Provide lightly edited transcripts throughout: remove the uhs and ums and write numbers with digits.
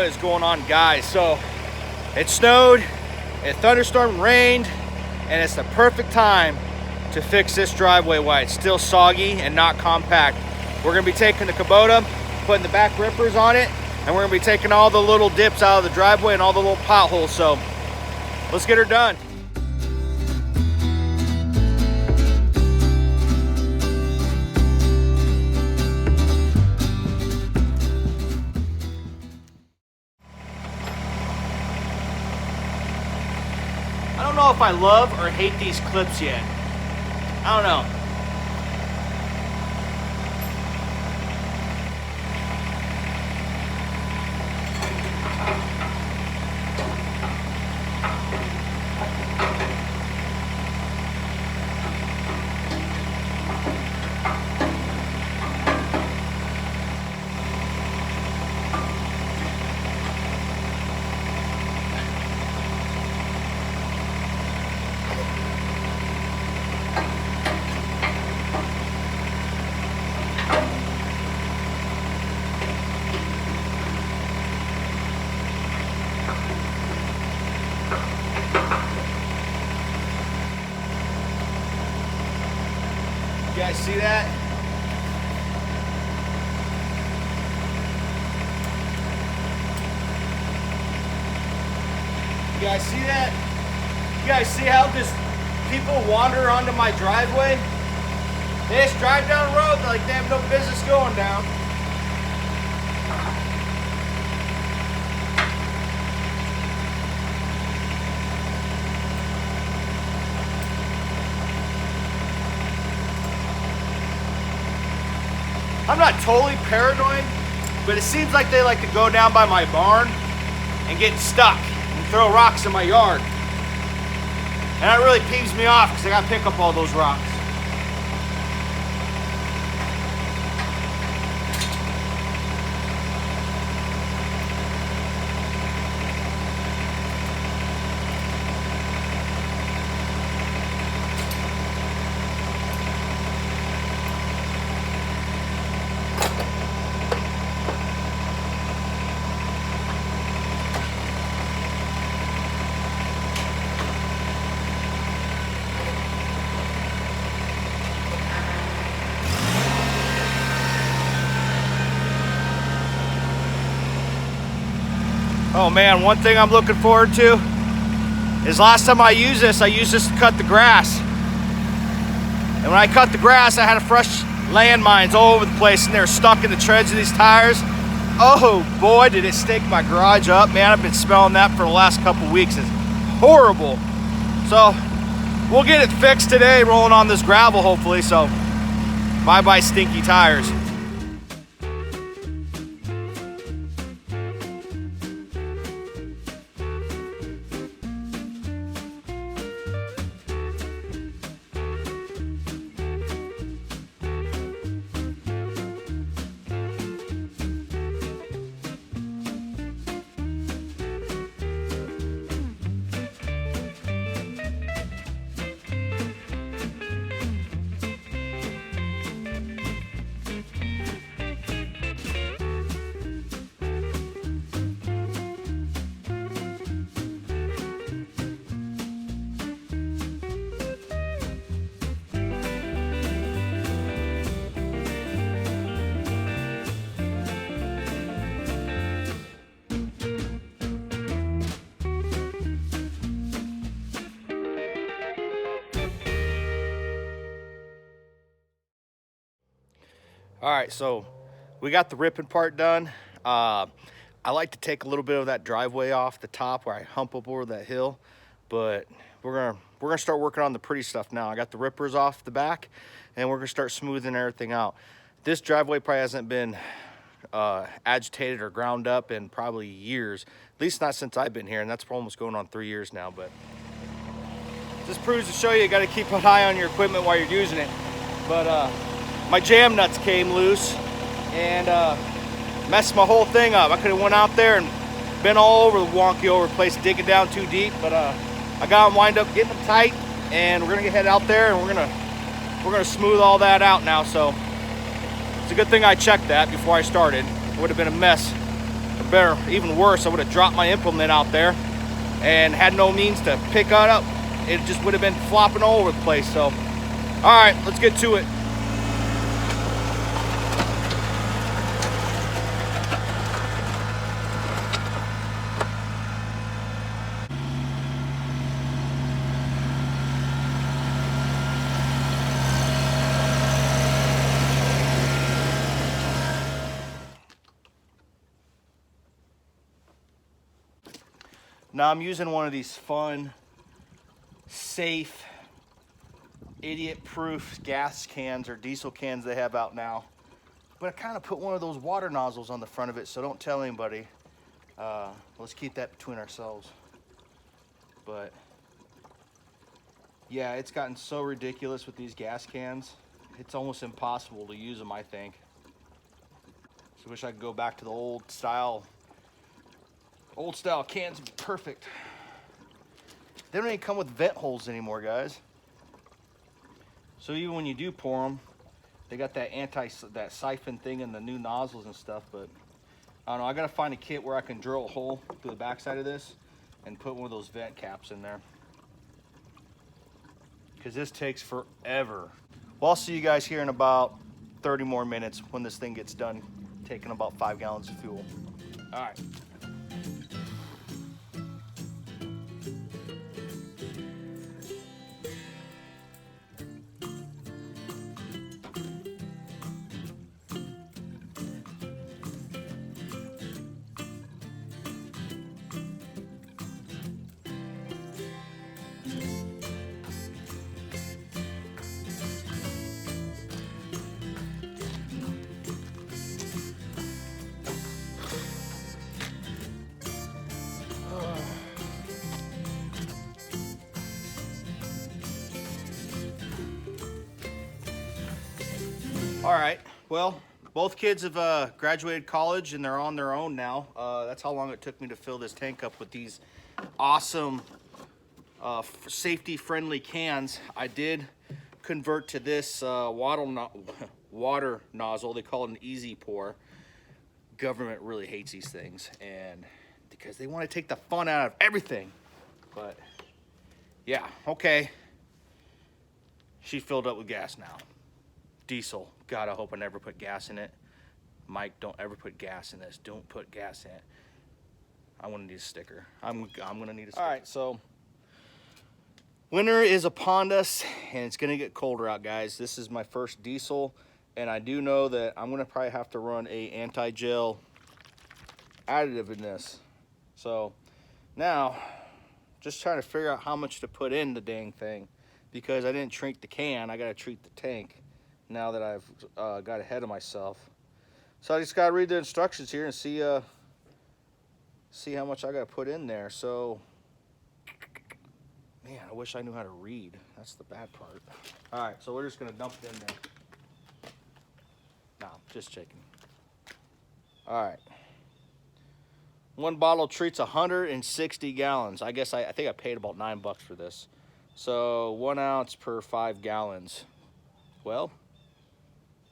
What is going on, guys? So it snowed, it thunderstormed, rained, and it's the perfect time to fix this driveway while it's still soggy and not compact. We're gonna be taking the Kubota, putting the back rippers on it, and we're gonna be taking all the little dips out of the driveway and all the little potholes. So let's get her done. I don't know if I love or hate these clips yet. I don't know. You guys see that? You guys see that? You guys see how just people wander onto my driveway? They just drive down the road like they have no business going down. I'm not totally paranoid, but it seems like they like to go down by my barn and get stuck and throw rocks in my yard. And that really peeves me off because I gotta pick up all those rocks. Oh man, one thing I'm looking forward to is last time I used this to cut the grass. And when I cut the grass, I had fresh landmines all over the place and they're stuck in the treads of these tires. Oh boy, did it stink my garage up. Man, I've been smelling that for the last couple weeks. It's horrible. So we'll get it fixed today, rolling on this gravel hopefully. So bye-bye stinky tires. All right, so we got the ripping part done. I like to take a little bit of that driveway off the top where I hump up over that hill, but we're gonna start working on the pretty stuff now. I got the rippers off the back, and we're gonna start smoothing everything out. This driveway probably hasn't been agitated or ground up in probably years, at least not since I've been here, and that's almost going on 3 years now. But this proves to show you got to keep an eye on your equipment while you're using it. But my jam nuts came loose and messed my whole thing up. I could have went out there and been all over the wonky over place, digging down too deep, but I got them wind up getting them tight, and we're gonna head out there and we're gonna smooth all that out now. So it's a good thing I checked that before I started. It would have been a mess Better, even worse, I would have dropped my implement out there and had no means to pick it up. It just would have been flopping all over the place. So, all right, let's get to it. Now I'm using one of these fun, safe, idiot-proof gas cans or diesel cans they have out now. But I kind of put one of those water nozzles on the front of it, so don't tell anybody. Let's keep that between ourselves. But yeah, it's gotten so ridiculous with these gas cans. It's almost impossible to use them, I think. So I wish I could go back to the old style cans. Perfect. They don't even come with vent holes anymore, guys. So even when you do pour them, they got that that siphon thing in the new nozzles and stuff. But I don't know, I gotta find a kit where I can drill a hole through the backside of this and put one of those vent caps in there, because this takes forever. Well, I'll see you guys here in about 30 more minutes when this thing gets done taking about 5 gallons of fuel. All right. All right, well, both kids have graduated college and they're on their own now. That's how long it took me to fill this tank up with these awesome safety-friendly cans. I did convert to this water nozzle. They call it an easy pour. Government really hates these things, and because they want to take the fun out of everything. But yeah, okay. She filled up with gas now. Diesel. God, I hope I never put gas in it. Mike, don't ever put gas in this. Don't put gas in it. I'm gonna need a sticker. I'm gonna need a sticker. All right, so winter is upon us, and it's gonna get colder out, guys. This is my first diesel, and I do know that I'm gonna probably have to run a anti-gel additive in this. So now, just trying to figure out how much to put in the dang thing, because I didn't treat the can. I gotta treat the tank now that I've got ahead of myself. So I just gotta read the instructions here and see how much I gotta put in there. So, man, I wish I knew how to read. That's the bad part. All right, so we're just gonna dump it in there. No, just checking. All right. One bottle treats 160 gallons. I guess I think I paid about $9 for this. So 1 ounce per 5 gallons. Well,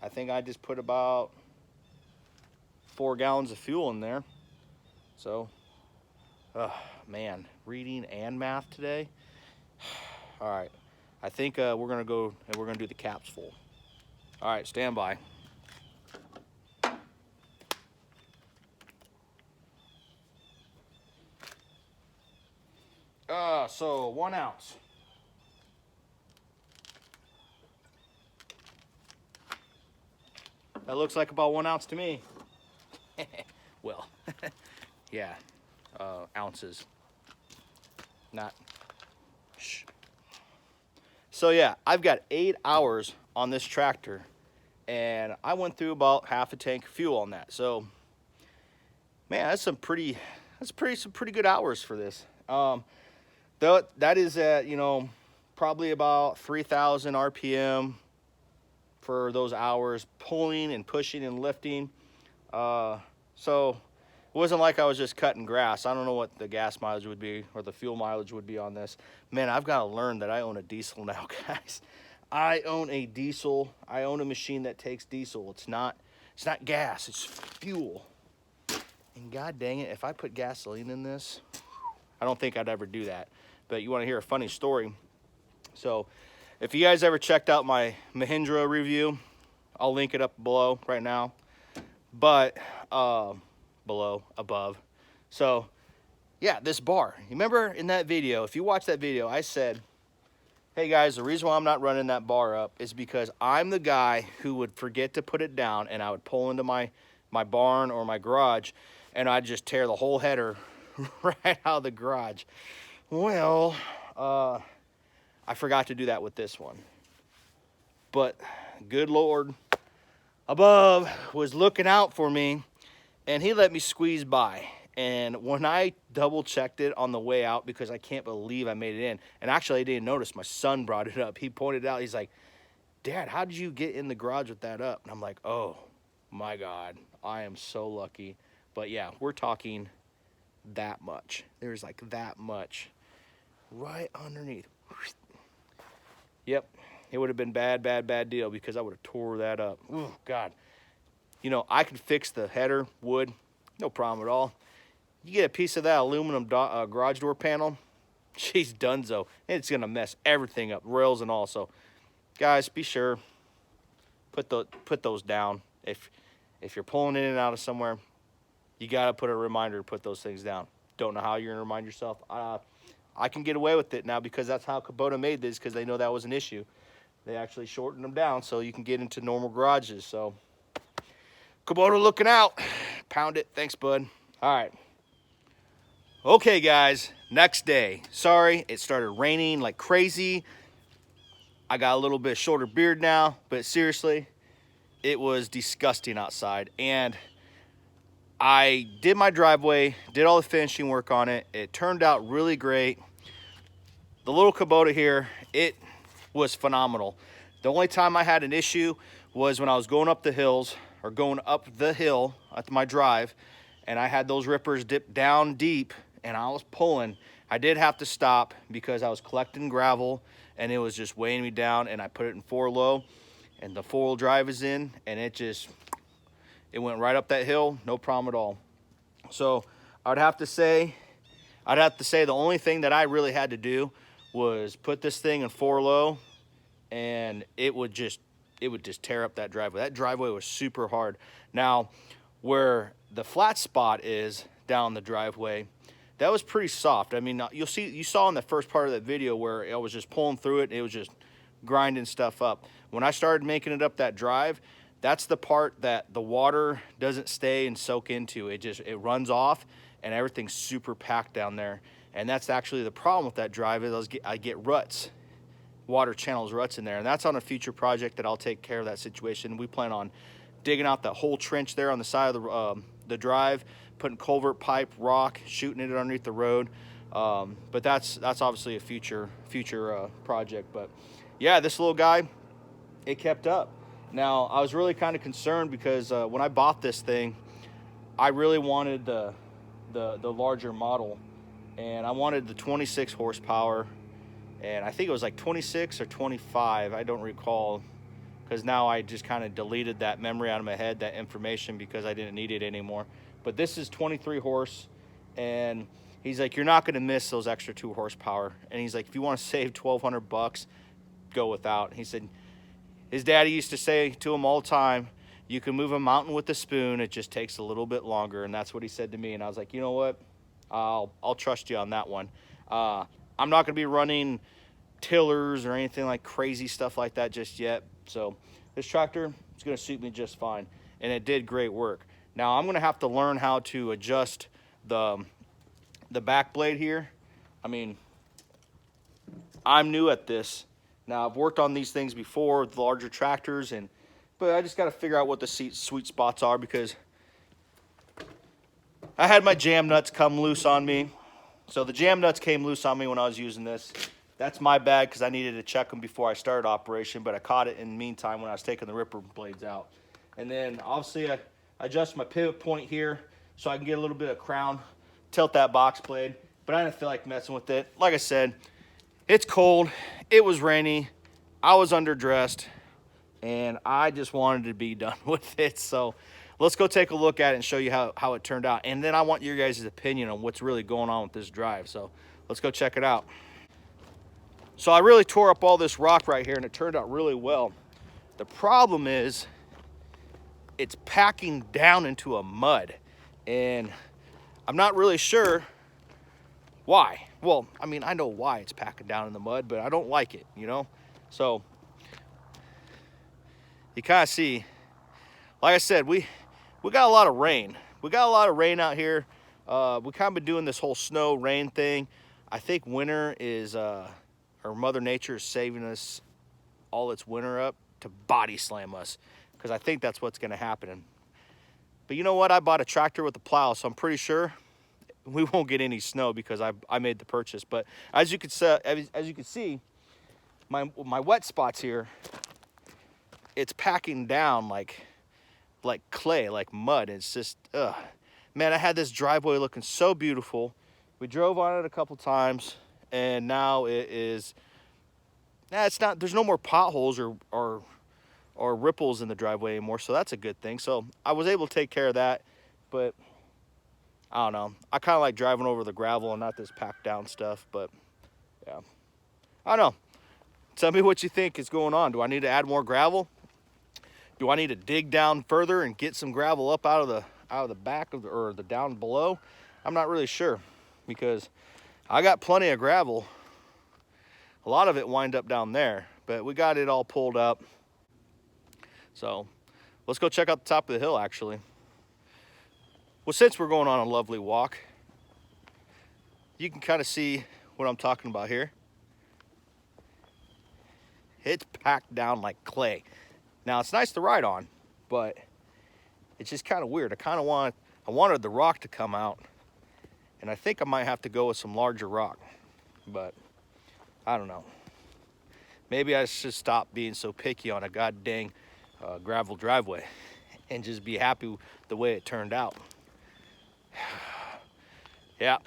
I think I just put about 4 gallons of fuel in there. So, man, reading and math today. All right, I think we're gonna go and we're gonna do the caps full. All right, stand by. So 1 ounce. That looks like about 1 ounce to me. Well, yeah, ounces, not. Shh. So yeah, I've got 8 hours on this tractor, and I went through about half a tank of fuel on that. So, man, that's some pretty good hours for this. Though that is at, you know, probably about 3,000 RPM for those hours, pulling and pushing and lifting. So it wasn't like I was just cutting grass. I don't know what the gas mileage would be or the fuel mileage would be on this. Man, I've got to learn that I own a diesel now, guys. I own a diesel. I own a machine that takes diesel. It's not gas, it's fuel. And god dang it, if I put gasoline in this, I don't think I'd ever do that. But you want to hear a funny story? So if you guys ever checked out my Mahindra review, I'll link it up below right now. But above. So yeah, this bar. You remember in that video, if you watch that video, I said, hey guys, the reason why I'm not running that bar up is because I'm the guy who would forget to put it down, and I would pull into my barn or my garage, and I'd just tear the whole header right out of the garage. Well, I forgot to do that with this one. But good Lord above was looking out for me, and he let me squeeze by. And when I double checked it on the way out, because I can't believe I made it in, and actually I didn't notice, my son brought it up. He pointed it out. He's like, Dad, how did you get in the garage with that up? And I'm like, oh my God, I am so lucky. But yeah, we're talking that much. There's like that much right underneath. Yep, it would have been bad deal, because I would have tore that up. Oh God. You know, I could fix the header, wood, no problem at all. You get a piece of that aluminum garage door panel, she's donezo. It's gonna mess everything up, rails and all. So guys, be sure, put those down. If you're pulling in and out of somewhere, you gotta put a reminder to put those things down. Don't know how you're gonna remind yourself. I can get away with it now, because that's how Kubota made this, because they know that was an issue. They actually shortened them down so you can get into normal garages. So Kubota looking out. Pound it. Thanks, bud. All right. Okay, guys, next day. Sorry, it started raining like crazy. I got a little bit shorter beard now, but seriously, it was disgusting outside. And I did my driveway, did all the finishing work on it. It turned out really great. The little Kubota here, it was phenomenal. The only time I had an issue was when I was going up the hills, or going up the hill at my drive, and I had those rippers dip down deep, and I was pulling. I did have to stop because I was collecting gravel, and it was just weighing me down, and I put it in 4-low, and the 4-wheel drive is in, and it went right up that hill, no problem at all. So I'd have to say the only thing that I really had to do was put this thing in 4-low, and it would just tear up that driveway. That driveway was super hard. Now, where the flat spot is down the driveway, that was pretty soft. I mean, you saw in the first part of that video where I was just pulling through it, and it was just grinding stuff up. When I started making it up that drive, that's the part that the water doesn't stay and soak into. It runs off, and everything's super packed down there. And that's actually the problem with that drive, is I get ruts, water channels ruts in there. And that's on a future project that I'll take care of that situation. We plan on digging out that whole trench there on the side of the drive, putting culvert pipe, rock, shooting it underneath the road. But that's obviously a future project. But yeah, this little guy, it kept up. Now, I was really kind of concerned because when I bought this thing, I really wanted the larger model, and I wanted the 26 horsepower, and I think it was like 26 or 25, I don't recall, because now I just kind of deleted that memory out of my head, that information, because I didn't need it anymore. But this is 23 horse, and he's like, you're not going to miss those extra 2 horsepower. And he's like, if you want to save $1,200, go without. He said his daddy used to say to him all the time, you can move a mountain with a spoon, it just takes a little bit longer. And that's what he said to me. And I was like, you know what, I'll trust you on that one. I'm not going to be running tillers or anything like crazy stuff like that just yet. So this tractor is going to suit me just fine, and it did great work. Now I'm going to have to learn how to adjust the back blade here. I mean, I'm new at this. Now I've worked on these things before with larger tractors, but I just got to figure out what the sweet spots are, because I had my jam nuts come loose on me. So the jam nuts came loose on me when I was using this. That's my bad, because I needed to check them before I started operation, but I caught it in the meantime when I was taking the ripper blades out. And then obviously I adjust my pivot point here so I can get a little bit of crown, tilt that box blade, but I didn't feel like messing with it. Like I said, it's cold, it was rainy, I was underdressed, and I just wanted to be done with it. So let's go take a look at it and show you how it turned out. And then I want your guys' opinion on what's really going on with this drive. So let's go check it out. So I really tore up all this rock right here and it turned out really well. The problem is it's packing down into a mud, and I'm not really sure why. Well, I mean, I know why it's packing down in the mud, but I don't like it, you know? So you kind of see, like I said, we got a lot of rain. We got a lot of rain out here. We kind of been doing this whole snow rain thing. I think winter is, or Mother Nature is saving us all its winter up to body slam us, because I think that's what's going to happen. But you know what? I bought a tractor with a plow, so I'm pretty sure we won't get any snow because I made the purchase. But as you can see, my wet spots here, it's packing down like clay, like mud. It's just, ugh. Man, I had this driveway looking so beautiful. We drove on it a couple times, and now it is, it's not, there's no more potholes or ripples in the driveway anymore, so that's a good thing. So I was able to take care of that, but I don't know. I kind of like driving over the gravel and not this packed down stuff, but yeah. I don't know. Tell me what you think is going on. Do I need to add more gravel? Do I need to dig down further and get some gravel up out of the back of or the down below? I'm not really sure, because I got plenty of gravel. A lot of it wind up down there, but we got it all pulled up. So let's go check out the top of the hill, actually. Well, since we're going on a lovely walk, you can kind of see what I'm talking about here. It's packed down like clay. Now, it's nice to ride on, but it's just kind of weird. I wanted the rock to come out, and I think I might have to go with some larger rock, but I don't know. Maybe I should stop being so picky on a god dang gravel driveway and just be happy with the way it turned out. Yeah,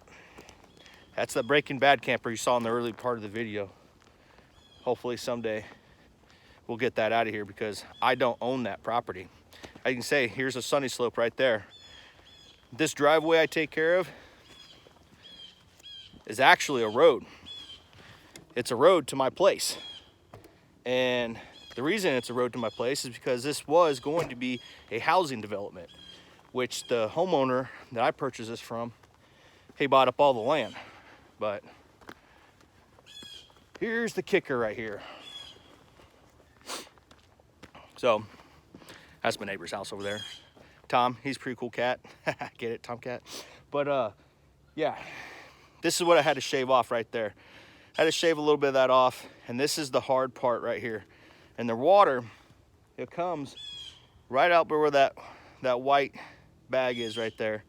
that's the Breaking Bad camper you saw in the early part of the video. Hopefully someday we'll get that out of here, because I don't own that property. I can say, here's a sunny slope right there. This driveway I take care of is actually a road. It's a road to my place. And the reason it's a road to my place is because this was going to be a housing development, which the homeowner that I purchased this from, he bought up all the land. But here's the kicker right here. So that's my neighbor's house over there. Tom, he's a pretty cool cat. Get it, Tomcat? But yeah, this is what I had to shave off right there. I had to shave a little bit of that off, and this is the hard part right here. And the water, it comes right out where that white bag is right there.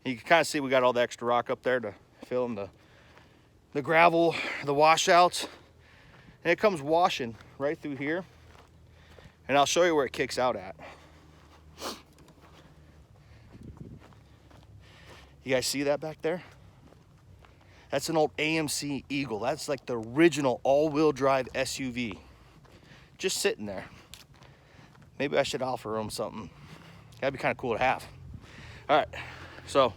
You can kind of see we got all the extra rock up there to fill in the gravel, the washouts. And it comes washing right through here. And I'll show you where it kicks out at. You guys see that back there? That's an old AMC Eagle. That's like the original all-wheel drive SUV. Just sitting there. Maybe I should offer them something. That'd be kind of cool to have. All right, so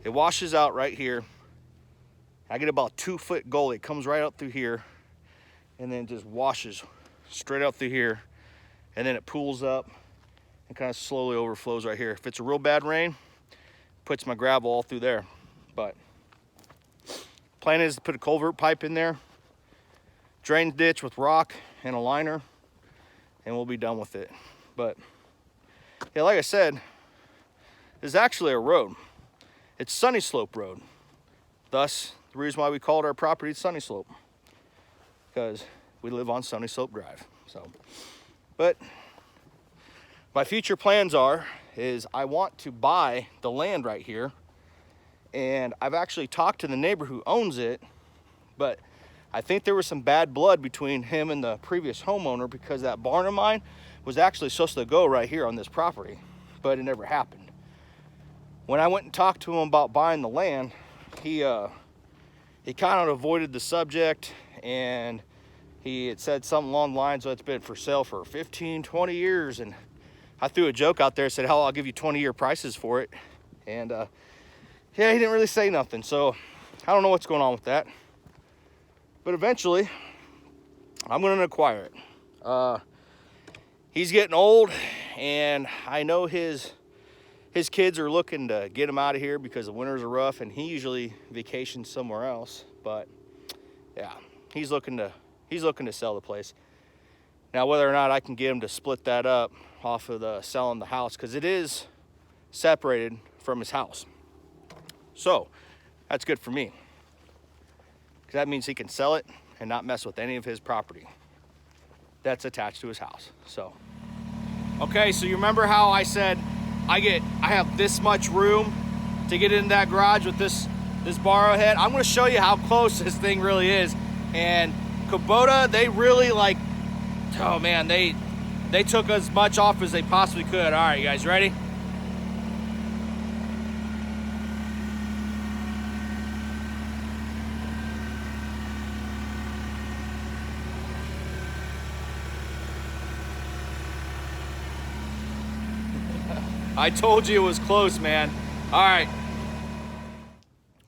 it washes out right here. I get about 2 foot gully. It comes right up through here and then just washes straight out through here. And then it pools up and kind of slowly overflows right here. If it's a real bad rain, puts my gravel all through there. But plan is to put a culvert pipe in there, drain ditch with rock and a liner, and we'll be done with it. But yeah, like I said, it's actually a road. It's Sunny Slope Road. Thus, the reason why we called our property Sunny Slope, because we live on Sunny Slope Drive. So, but my future plans is I want to buy the land right here, and I've actually talked to the neighbor who owns it, but I think there was some bad blood between him and the previous homeowner, because that barn of mine was actually supposed to go right here on this property, but it never happened. When I went and talked to him about buying the land, he kind of avoided the subject, and he had said something along the lines of it's been for sale for 15, 20 years, and I threw a joke out there, said, hell, I'll give you 20-year prices for it. And yeah, he didn't really say nothing. So I don't know what's going on with that. But eventually, I'm going to acquire it. He's getting old, and I know his kids are looking to get him out of here because the winters are rough, and he usually vacations somewhere else. But yeah, he's looking to sell the place. Now, whether or not I can get him to split that up off of selling the house, because it is separated from his house. So that's good for me, because that means he can sell it and not mess with any of his property that's attached to his house. So, okay, so you remember how I said I have this much room to get in that garage with this bar head? I'm gonna show you how close this thing really is. And Kubota, they really like, oh man, they took as much off as they possibly could. All right, you guys ready? I told you it was close, man. All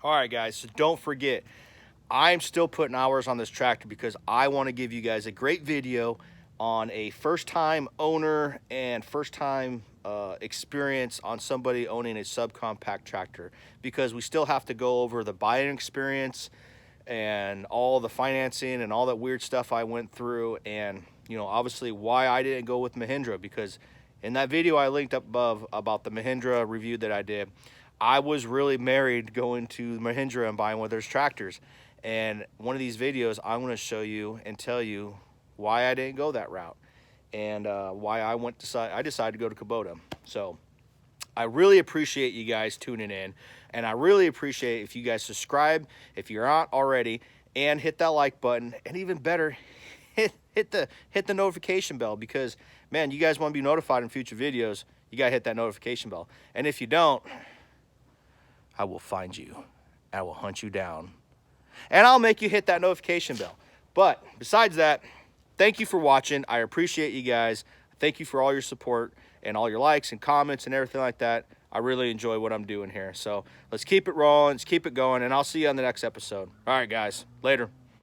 right, guys, so don't forget, I'm still putting hours on this tractor because I want to give you guys a great video on a first-time owner and first-time experience on somebody owning a subcompact tractor, because we still have to go over the buying experience and all the financing and all that weird stuff I went through, and you know, obviously why I didn't go with Mahindra, because in that video I linked up above about the Mahindra review that I did, I was really married going to Mahindra and buying one of their tractors. And one of these videos, I'm going to show you and tell you why I didn't go that route, and why I decided to go to Kubota. So I really appreciate you guys tuning in, and I really appreciate if you guys subscribe if you're not already, and hit that like button, and even better, hit the notification bell, because man, you guys want to be notified in future videos, you got to hit that notification bell. And if you don't, I will find you. I will hunt you down, and I'll make you hit that notification bell. But besides that, thank you for watching. I appreciate you guys. Thank you for all your support and all your likes and comments and everything like that. I really enjoy what I'm doing here. So let's keep it rolling, let's keep it going, and I'll see you on the next episode. All right, guys, later.